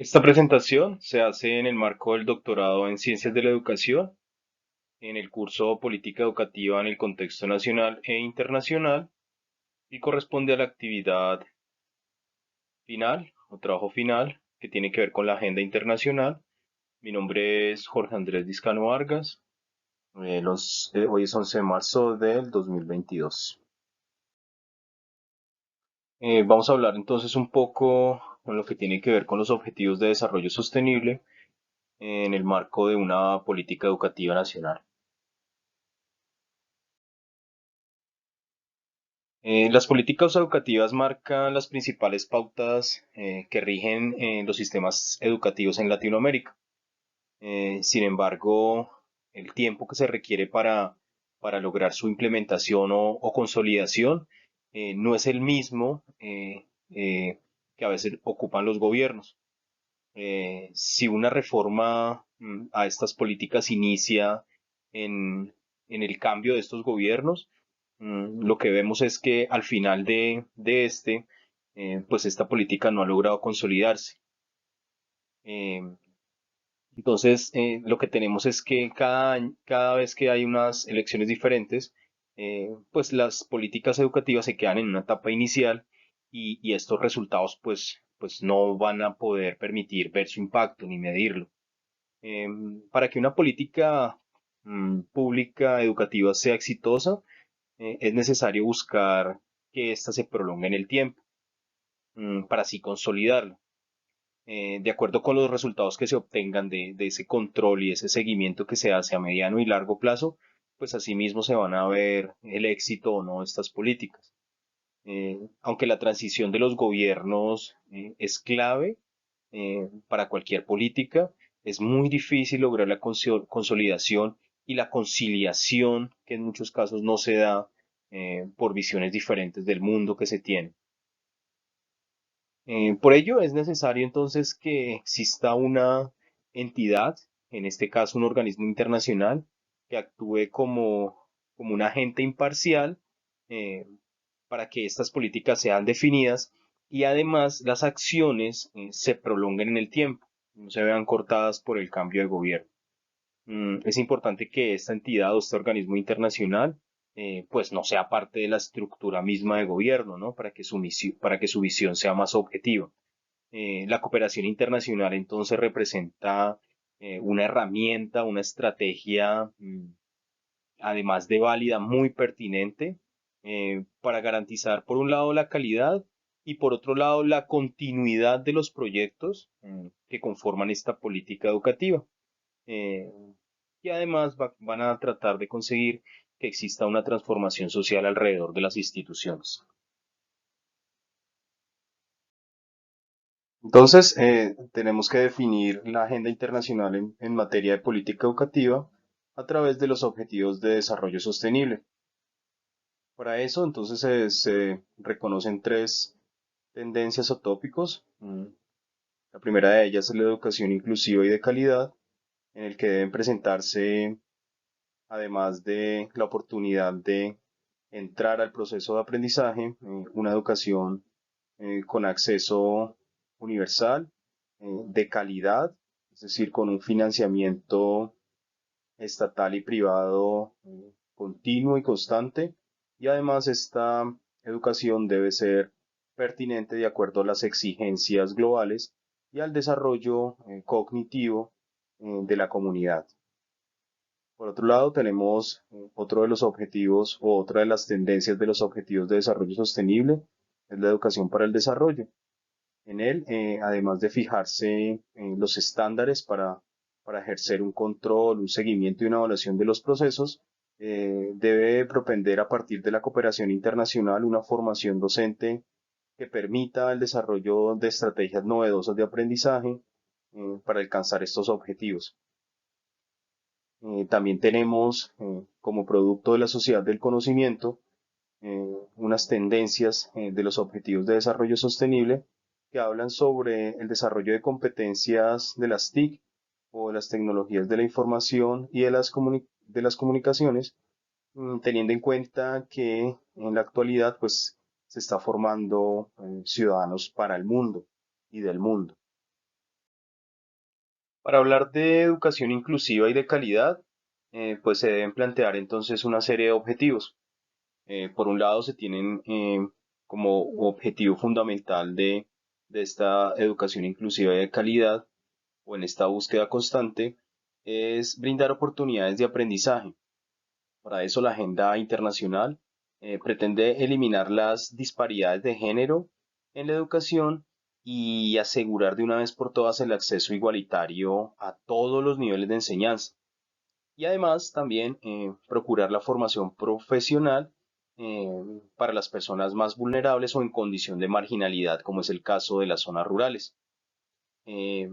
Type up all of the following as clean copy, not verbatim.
Esta presentación se hace en el marco del doctorado en Ciencias de la Educación, en el curso Política Educativa en el contexto nacional e internacional y corresponde a la actividad final o trabajo final que tiene que ver con la agenda internacional. Mi nombre es Jorge Andrés Vizcano Vargas. Hoy es 11 de marzo del 2022. Vamos a hablar entonces un poco con lo que tiene que ver con los objetivos de desarrollo sostenible en el marco de una política educativa nacional. Las políticas educativas marcan las principales pautas que rigen los sistemas educativos en Latinoamérica. Sin embargo, el tiempo que se requiere para lograr su implementación o consolidación no es el mismo que a veces ocupan los gobiernos. Si una reforma a estas políticas inicia en, en el cambio de estos gobiernos, lo que vemos es que al final pues esta política no ha logrado consolidarse. Eh, lo que tenemos es que cada vez que hay unas elecciones diferentes, pues las políticas educativas se quedan en una etapa inicial y estos resultados pues no van a poder permitir ver su impacto ni medirlo. Para que una política pública educativa sea exitosa, es necesario buscar que ésta se prolongue en el tiempo, para así consolidarla. De acuerdo con los resultados que se obtengan de ese control y ese seguimiento que se hace a mediano y largo plazo, pues asimismo se van a ver el éxito o no de estas políticas. Aunque la transición de los gobiernos es clave para cualquier política, es muy difícil lograr la consolidación y la conciliación, que en muchos casos no se da por visiones diferentes del mundo que se tiene. Por ello es necesario entonces que exista una entidad, en este caso un organismo internacional, que actúe como un agente imparcial eh, para que estas políticas sean definidas y además las acciones se prolonguen en el tiempo, no se vean cortadas por el cambio de gobierno. Es importante que esta entidad o este organismo internacional pues no sea parte de la estructura misma de gobierno, ¿no? Para que su visión sea más objetiva. La cooperación internacional entonces representa una herramienta, una estrategia, además de válida, muy pertinente para garantizar, por un lado, la calidad y por otro lado, la continuidad de los proyectos que conforman esta política educativa. Eh, y además van a tratar de conseguir que exista una transformación social alrededor de las instituciones. Entonces, tenemos que definir la agenda internacional en materia de política educativa a través de los objetivos de desarrollo sostenible. Para eso, entonces, se reconocen tres tendencias o tópicos. La primera de ellas es la educación inclusiva y de calidad, en el que deben presentarse, además de la oportunidad de entrar al proceso de aprendizaje, una educación con acceso universal, de calidad, es decir, con un financiamiento estatal y privado continuo y constante. Y además esta educación debe ser pertinente de acuerdo a las exigencias globales y al desarrollo cognitivo de la comunidad. Por otro lado, tenemos otro de los objetivos o otra de las tendencias de los objetivos de desarrollo sostenible, es la educación para el desarrollo. En él, además de fijarse en los estándares para ejercer un control, un seguimiento y una evaluación de los procesos, debe propender a partir de la cooperación internacional una formación docente que permita el desarrollo de estrategias novedosas de aprendizaje para alcanzar estos objetivos. También tenemos como producto de la sociedad del conocimiento unas tendencias de los objetivos de desarrollo sostenible que hablan sobre el desarrollo de competencias de las TIC o de las tecnologías de la información y de las comunicaciones, teniendo en cuenta que en la actualidad pues se está formando ciudadanos para el mundo y del mundo. Para hablar de educación inclusiva y de calidad, pues se deben plantear entonces una serie de objetivos. Por un lado, se tienen como objetivo fundamental de esta educación inclusiva y de calidad, o en esta búsqueda constante, es brindar oportunidades de aprendizaje. Para eso, la agenda internacional pretende eliminar las disparidades de género en la educación y asegurar de una vez por todas el acceso igualitario a todos los niveles de enseñanza. Y además también procurar la formación profesional para las personas más vulnerables o en condición de marginalidad, como es el caso de las zonas rurales. Eh,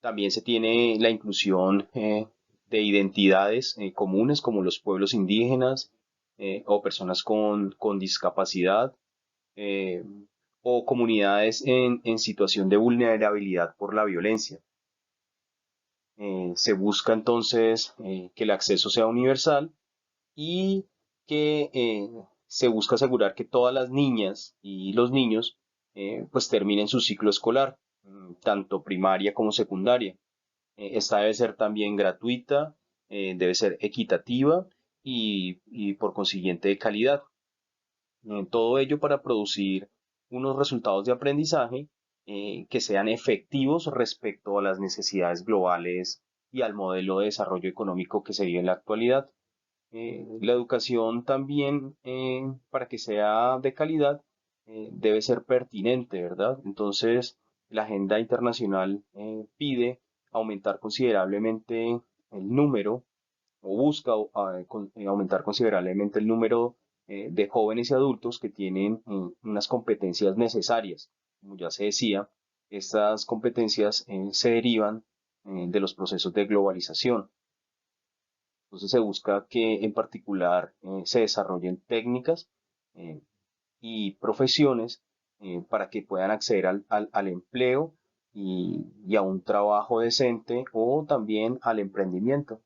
También se tiene la inclusión de identidades comunes como los pueblos indígenas o personas con discapacidad eh, o comunidades en situación de vulnerabilidad por la violencia. Se busca entonces que el acceso sea universal y que se busca asegurar que todas las niñas y los niños pues terminen su ciclo escolar, tanto primaria como secundaria. Esta debe ser también gratuita, debe ser equitativa y por consiguiente de calidad. Todo ello para producir unos resultados de aprendizaje que sean efectivos respecto a las necesidades globales y al modelo de desarrollo económico que se vive en la actualidad. La educación también, para que sea de calidad, debe ser pertinente, ¿verdad? Entonces, la agenda internacional pide aumentar considerablemente el número o busca aumentar considerablemente el número de jóvenes y adultos que tienen unas competencias necesarias. Como ya se decía, estas competencias se derivan de los procesos de globalización. Entonces se busca que en particular se desarrollen técnicas eh, y profesiones para que puedan acceder al empleo y a un trabajo decente o también al emprendimiento.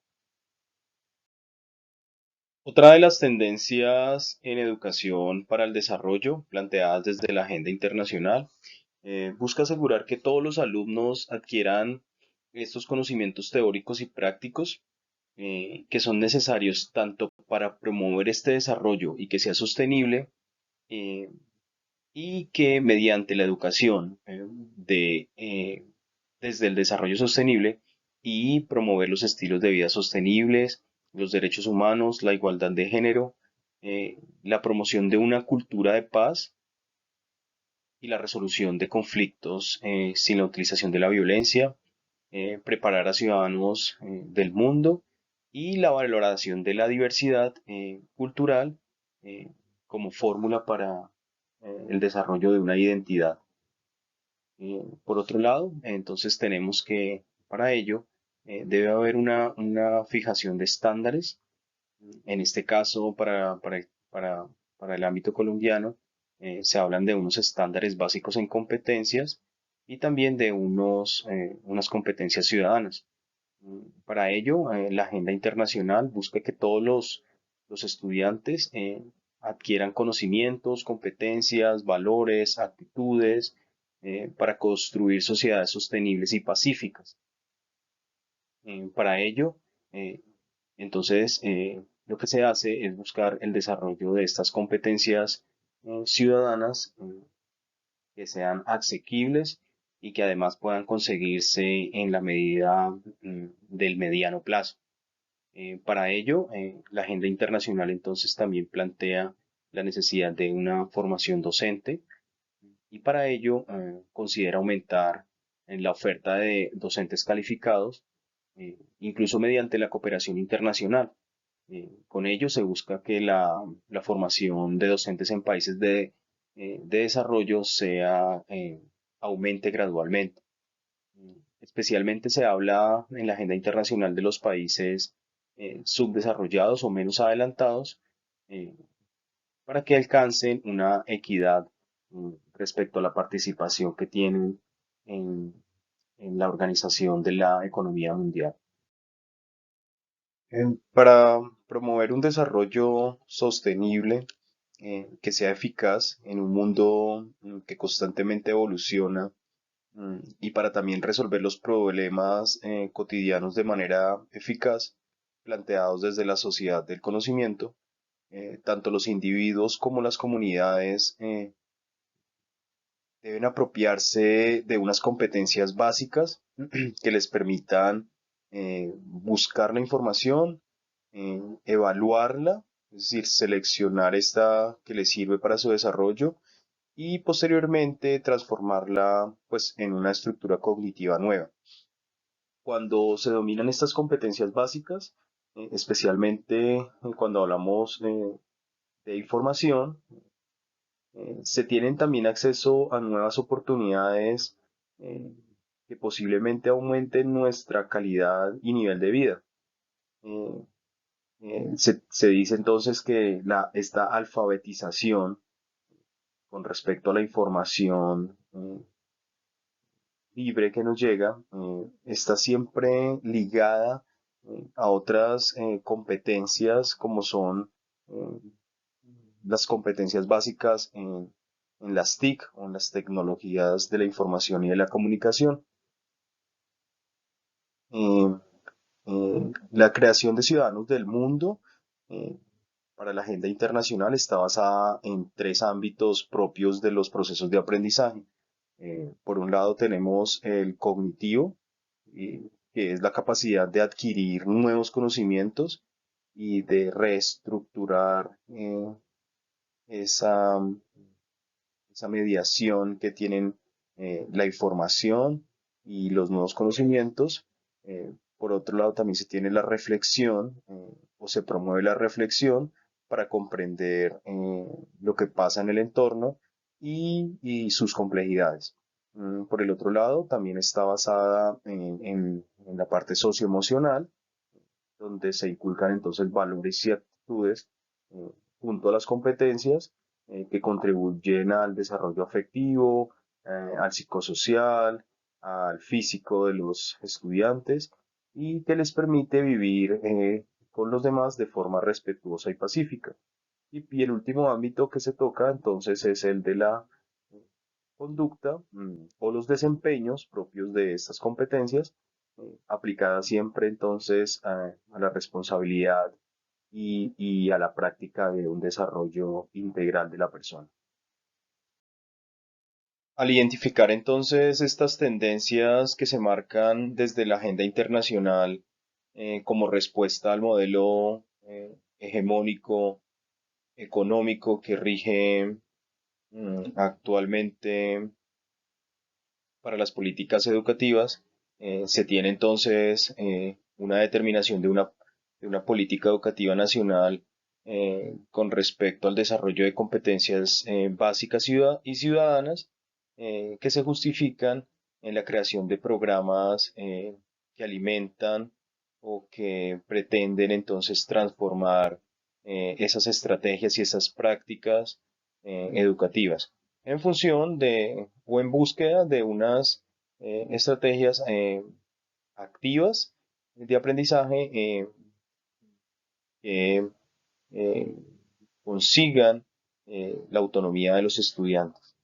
Otra de las tendencias en educación para el desarrollo planteadas desde la agenda internacional busca asegurar que todos los alumnos adquieran estos conocimientos teóricos y prácticos que son necesarios tanto para promover este desarrollo y que sea sostenible eh, y que mediante la educación desde el desarrollo sostenible y promover los estilos de vida sostenibles, los derechos humanos, la igualdad de género, la promoción de una cultura de paz y la resolución de conflictos sin la utilización de la violencia, preparar a ciudadanos del mundo y la valoración de la diversidad cultural eh, como fórmula para el desarrollo de una identidad. Por otro lado, entonces tenemos que para ello debe haber una fijación de estándares. En este caso, para el ámbito colombiano, se hablan de unos estándares básicos en competencias y también de unas competencias ciudadanas. Para ello, la agenda internacional busca que todos los estudiantes adquieran conocimientos, competencias, valores, actitudes, para construir sociedades sostenibles y pacíficas. Para ello, eh, entonces, lo que se hace es buscar el desarrollo de estas competencias ciudadanas que sean asequibles y que además puedan conseguirse en la medida del mediano plazo. Para ello, la agenda internacional entonces también plantea la necesidad de una formación docente y para ello considera aumentar en la oferta de docentes calificados, incluso mediante la cooperación internacional. Con ello se busca que la formación de docentes en países de desarrollo aumente gradualmente. Especialmente se habla en la agenda internacional de los países subdesarrollados o menos adelantados eh, para que alcancen una equidad respecto a la participación que tienen en, en la organización de la economía mundial. Para promover un desarrollo sostenible que sea eficaz en un mundo que constantemente evoluciona, y para también resolver los problemas cotidianos de manera eficaz, planteados desde la sociedad del conocimiento. Tanto los individuos como las comunidades deben apropiarse de unas competencias básicas que les permitan buscar la información, evaluarla, es decir, seleccionar esta que les sirve para su desarrollo y posteriormente transformarla pues en una estructura cognitiva nueva. Cuando se dominan estas competencias básicas, especialmente cuando hablamos de información, se tienen también acceso a nuevas oportunidades eh, que posiblemente aumenten nuestra calidad y nivel de vida. Eh, se dice entonces que esta alfabetización con respecto a la información libre que nos llega está siempre ligada a otras competencias como son eh, las competencias básicas en las TIC o en las tecnologías de la información y de la comunicación. Eh, la creación de ciudadanos del mundo eh, para la agenda internacional está basada en tres ámbitos propios de los procesos de aprendizaje. Por un lado tenemos el cognitivo, que es la capacidad de adquirir nuevos conocimientos y de reestructurar esa, esa mediación que tienen la información y los nuevos conocimientos. Por otro lado, también se tiene la reflexión o se promueve la reflexión para comprender lo que pasa en el entorno y sus complejidades. Por el otro lado, también está basada en la parte socioemocional, donde se inculcan entonces valores y actitudes eh, junto a las competencias que contribuyen al desarrollo afectivo, al psicosocial, al físico de los estudiantes y que les permite vivir con los demás de forma respetuosa y pacífica. Y el último ámbito que se toca entonces es el de la conducta o los desempeños propios de estas competencias, aplicadas siempre entonces a la responsabilidad y a la práctica de un desarrollo integral de la persona. Al identificar entonces estas tendencias que se marcan desde la agenda internacional como respuesta al modelo hegemónico económico que rige actualmente para las políticas educativas, se tiene entonces una determinación de una política educativa nacional con respecto al desarrollo de competencias básicas y ciudadanas que se justifican en la creación de programas que alimentan o que pretenden entonces transformar esas estrategias y esas prácticas educativas en función de o en búsqueda de unas estrategias activas de aprendizaje que eh, consigan la autonomía de los estudiantes.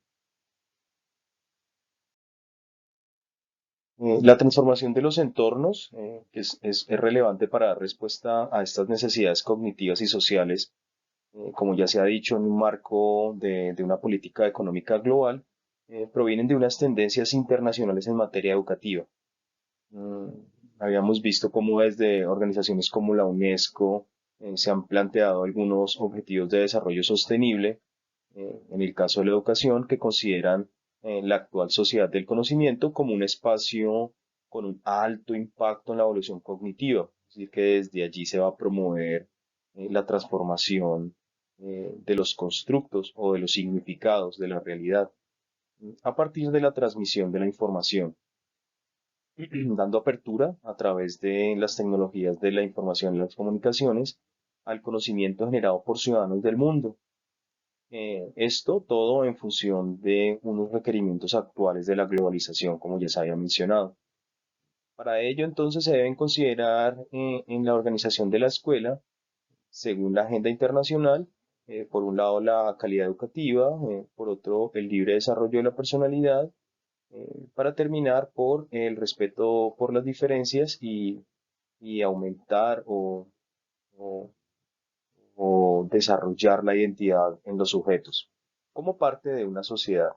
La transformación de los entornos es relevante para dar respuesta a estas necesidades cognitivas y sociales, como ya se ha dicho, en un marco de una política económica global, provienen de unas tendencias internacionales en materia educativa. Mm, Habíamos visto cómo desde organizaciones como la UNESCO se han planteado algunos objetivos de desarrollo sostenible, en el caso de la educación, que consideran la actual sociedad del conocimiento como un espacio con un alto impacto en la evolución cognitiva, es decir, que desde allí se va a promover la transformación de los constructos o de los significados de la realidad a partir de la transmisión de la información dando apertura a través de las tecnologías de la información y las comunicaciones al conocimiento generado por ciudadanos del mundo. Esto todo en función de unos requerimientos actuales de la globalización, como ya se había mencionado. Para ello, entonces, se deben considerar en la organización de la escuela, según la agenda internacional, por un lado la calidad educativa, por otro el libre desarrollo de la personalidad para terminar por el respeto por las diferencias y aumentar o- o desarrollar la identidad en los sujetos como parte de una sociedad.